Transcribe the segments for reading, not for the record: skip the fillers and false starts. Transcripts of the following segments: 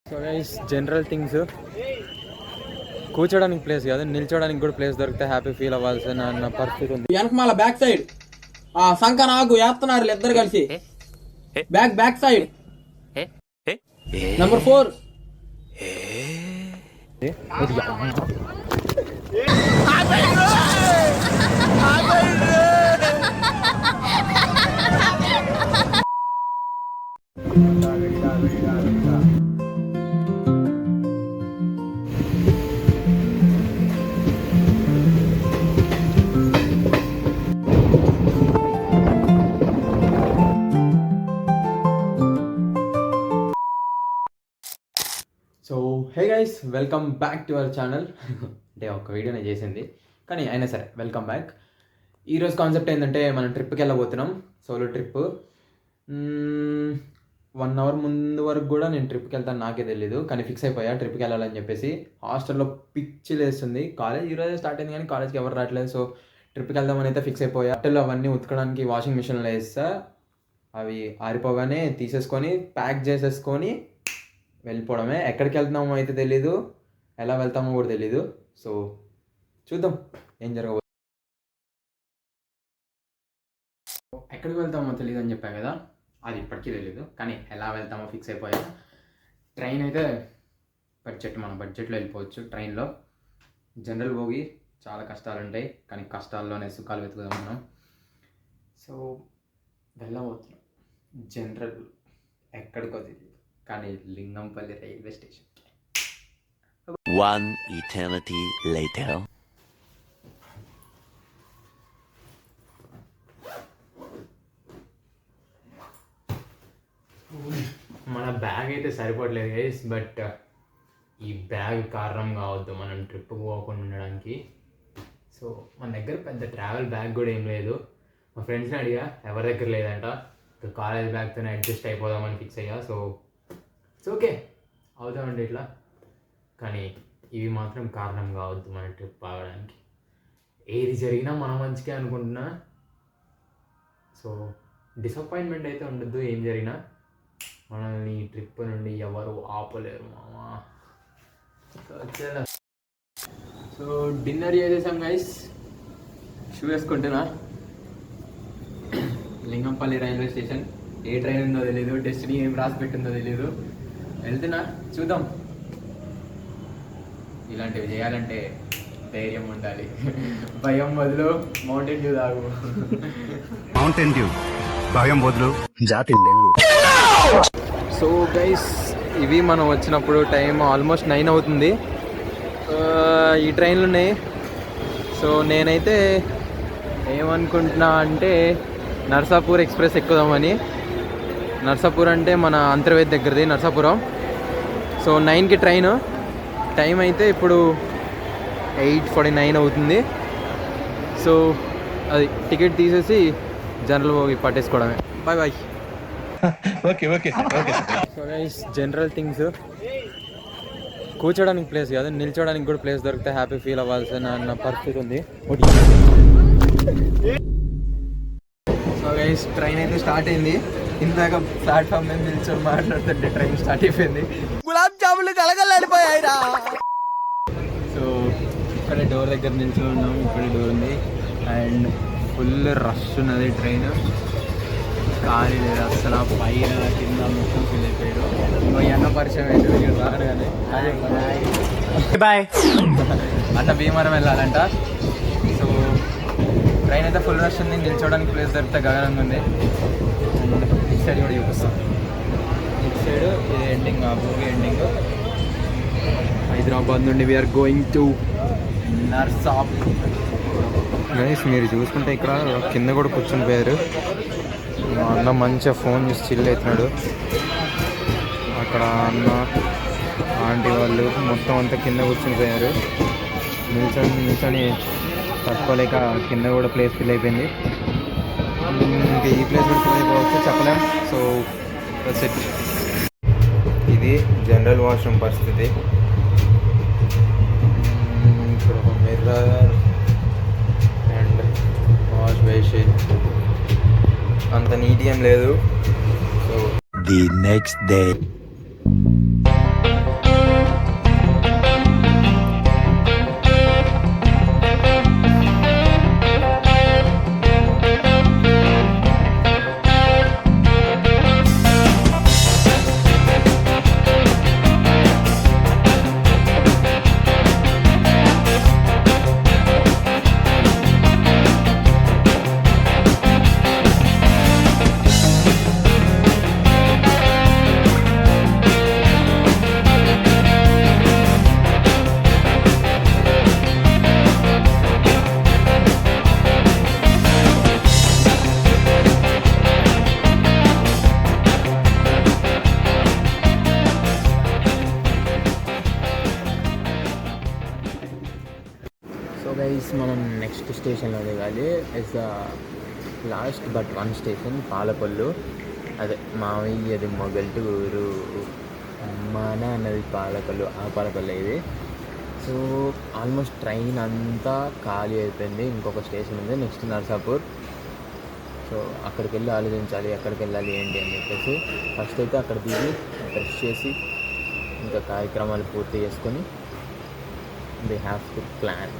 So guys general things కూర్చోడానికి place కాదు, నిల్చోడానికి కూడా ప్లేస్ దొరికితే హ్యాపీ ఫీల్ అవ్వాల్సిన అన్న పరిస్థితి ఉంది. వెనకమాల బ్యాక్ సైడ్ సంక నాకు వేస్తున్నారు ఇద్దరు కలిసి. Back side number 4. So hey guys, welcome back to our channel. అంటే ఒక వీడియోనే చేసింది కానీ అయినా సరే వెల్కమ్ బ్యాక్. ఈరోజు కాన్సెప్ట్ ఏంటంటే మనం ట్రిప్కి వెళ్ళబోతున్నాం, సోలో ట్రిప్. 1 అవర్ ముందు వరకు కూడా నేను ట్రిప్కి వెళ్తాను నాకే తెలీదు, కానీ ఫిక్స్ అయిపోయా ట్రిప్కి వెళ్ళాలని చెప్పేసి. హాస్టల్లో పిచ్చి లేస్తుంది, కాలేజ్ ఈరోజే స్టార్ట్ అయింది కానీ కాలేజ్కి ఎవరు రావట్లేదు. సో ట్రిప్కి వెళ్దామని అయితే ఫిక్స్ అయిపోయా. బట్టలు అవన్నీ ఉతకడానికి వాషింగ్ మిషన్లో వేస్తా, అవి ఆరిపోగానే తీసేసుకొని ప్యాక్ చేసేసుకొని వెళ్ళిపోవడమే. ఎక్కడికి వెళ్తున్నామో అయితే తెలీదు, ఎలా వెళ్తామో కూడా తెలీదు. సో చూద్దాం ఏం జరగబోతుంది. ఎక్కడికి వెళ్తామో తెలియదు అని చెప్పా కదా, అది ఇప్పటికీ తెలీదు, కానీ ఎలా వెళ్తామో ఫిక్స్ అయిపోయా. ట్రైన్ అయితే మన బడ్జెట్లో వెళ్ళిపోవచ్చు. ట్రైన్లో జనరల్ పోగి చాలా కష్టాలు ఉంటాయి, కానీ కష్టాల్లోనే సుఖాలు వెతుకుదాం మనం. సో వెళ్ళబోతున్నాం జనరల్, ఎక్కడికో తెలియదు కానీ Lingampally railway station. 1 eternity later. మన బ్యాగ్ అయితే సరిపోవట్లేదు గైస్, బట్ ఈ బ్యాగ్ కారణం కావద్దు మనం ట్రిప్ పోకుండా ఉండడానికి. సో మన దగ్గర పెద్ద ట్రావెల్ బ్యాగ్ కూడా ఏం లేదు. మా ఫ్రెండ్స్ని అడిగా, ఎవరి దగ్గర లేదంట. కాలేజ్ బ్యాగ్తోనే అడ్జస్ట్ అయిపోదామని ఫిక్స్ అయ్యా. సో ఇట్స్ ఓకే, అవుతామండి ఇట్లా, కానీ ఇవి మాత్రం కారణం కావద్దు మన ట్రిప్ ఆగడానికి. ఏది జరిగినా మన మంచిగా అనుకుంటున్నా. సో డిసప్పాయింట్మెంట్ అయితే ఉండద్దు, ఏం జరిగినా మనల్ని ట్రిప్ నుండి ఎవరు ఆపలేరు మామా. సో డిన్నర్ చేసేసాం గైస్, షూ వేసుకుంటున్నా. లింగంపల్లి రైల్వే స్టేషన్, ఏ ట్రైన్ ఉందో తెలీదు, డెస్టినీ ఏం రాసి పెట్టిందో తెలీదు. వెళ్తున్నా, చూద్దాం. ఇలాంటివి చేయాలంటే ధైర్యం ఉండాలి. భయం బదులు మౌంటైన్ డ్యూ తాగు. మౌంటైన్ డ్యూ భయం బదులు జాతి. సో గైస్, ఇవి మనం వచ్చినప్పుడు టైం ఆల్మోస్ట్ 9 అవుతుంది. ఈ ట్రైన్లు ఉన్నాయి. సో నేనైతే ఏమనుకుంటున్నా అంటే నర్సాపూర్ ఎక్స్ప్రెస్ ఎక్కుదామని. నర్సాపూర్ అంటే మన అంతర్వేది దగ్గరది నర్సాపురం. సో 9కి ట్రైన్, టైం అయితే ఇప్పుడు 8:49 అవుతుంది. సో అది టికెట్ తీసేసి జనరల్ పోయి పట్టేసుకోవడమే. Bye bye. Okay. So guys general things కూర్చోడానికి ప్లేస్ కాదు, నిల్చోడానికి కూడా ప్లేస్ దొరికితే హ్యాపీ ఫీల్ అవ్వాల్సిన అన్న పరిస్థితి ఉంది. సో గైస్ ట్రైన్ అయితే స్టార్ట్ అయింది. ఇందాక ప్లాట్ఫామ్ మీద నిల్చొని మాట్లాడుతుంటే ట్రైన్ స్టార్ట్ అయిపోయింది. గులాబ్ జాములు కలగలేడిపోయాయిరా. సో ఇక్కడ డోర్ దగ్గర నిల్చొని ఉన్నాం, ఇక్కడ డోర్ ఉంది అండ్ ఫుల్ రష్ ఉన్నది ట్రైన్. కానీ లేదు అసలు, పైన కింద మొత్తం ఫీల్ అయిపోయాడు. ఇంకో అన్న పరిచయం అయితే ఇక్కడ రాడు కానీ బాయ్ అన్న భీమవరం వెళ్ళాలంట. సో ట్రైన్ అయితే ఫుల్ రష్ ఉంది, నిల్చోడానికి ప్లేస్ దొరికితే గగనంగా ఉంది. ఇటు సైడ్ కూడా చూపిస్తాం, ఇటు సైడ్ ఇది ఎండింగ్, ఆ భూమి ఎండింగ్. హైదరాబాద్ నుండి we're going to Narsapur. Guys మీరు చూసుకుంటే ఇక్కడ కింద కూడా కూర్చుని పోయారు. మా అన్న మంచిగా ఫోన్ చూసి చిల్ అవుతున్నాడు. అక్కడ అన్న ఆంటీ వాళ్ళు మొత్తం అంతా కింద కూర్చుని పోయారు. నిల్చొని తట్టుకోలేక కింద కూడా ప్లేస్ ఫిల్ అయిపోయింది. ఇంకా ఈ ప్లేస్ కూడా ఫిల్ అయిపోవచ్చు చెప్పలేం. సో సెట్, ఇది జనరల్ వాష్రూమ్ పరిస్థితి. ఇక్కడ ఒక మిర్రర్ అండ్ వాష్ బేసిన్, అంత నీట్ ఏం లేదు. So the next day. Guys మనం నెక్స్ట్ స్టేషన్లో దిగాలి. It's the last but one station Palakollu. అదే మామయ్యది మొగల్టూరు, మా నాన్నది పాలకొల్లు. ఆ పాలకొల్లు ఇది. సో ఆల్మోస్ట్ ట్రైన్ అంతా ఖాళీ అయిపోయింది. ఇంకొక స్టేషన్ ఉంది, నెక్స్ట్ నర్సాపూర్. సో అక్కడికి వెళ్ళి ఆలోచించాలి ఎక్కడికి వెళ్ళాలి ఏంటి అని చెప్పేసి. ఫస్ట్ అయితే అక్కడ దిగి బ్రష్ చేసి ఇంకా కార్యక్రమాలు పూర్తి చేసుకొని they have to plan.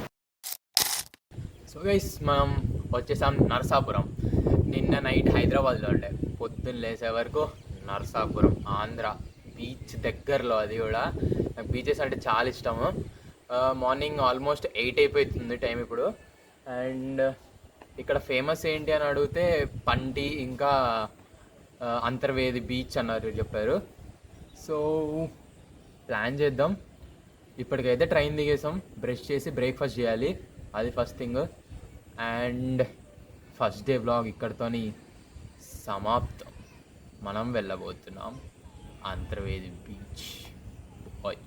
So guys మనం వచ్చేసాం నరసాపురం. నిన్న నైట్ హైదరాబాద్లో ఉండే, పొద్దున్న లేసే వరకు నరసాపురం ఆంధ్ర బీచ్ దగ్గరలో. అది కూడా నాకు బీచెస్ అంటే చాలా ఇష్టము. మార్నింగ్ ఆల్మోస్ట్ 8 అయిపోతుంది టైం ఇప్పుడు. అండ్ ఇక్కడ ఫేమస్ ఏంటి అని అడిగితే పంటి ఇంకా అంతర్వేది బీచ్ అన్నారు చెప్పారు. సో ప్లాన్ చేద్దాం. ఇప్పటికైతే ట్రైన్ దిగేసాం, బ్రష్ చేసి బ్రేక్ఫాస్ట్ చేయాలి, అది first thing. And first day vlog ఇక్కడితోని సమాప్తం. మనం వెళ్ళబోతున్నాం అంతర్వేది బీచ్. ఓయ్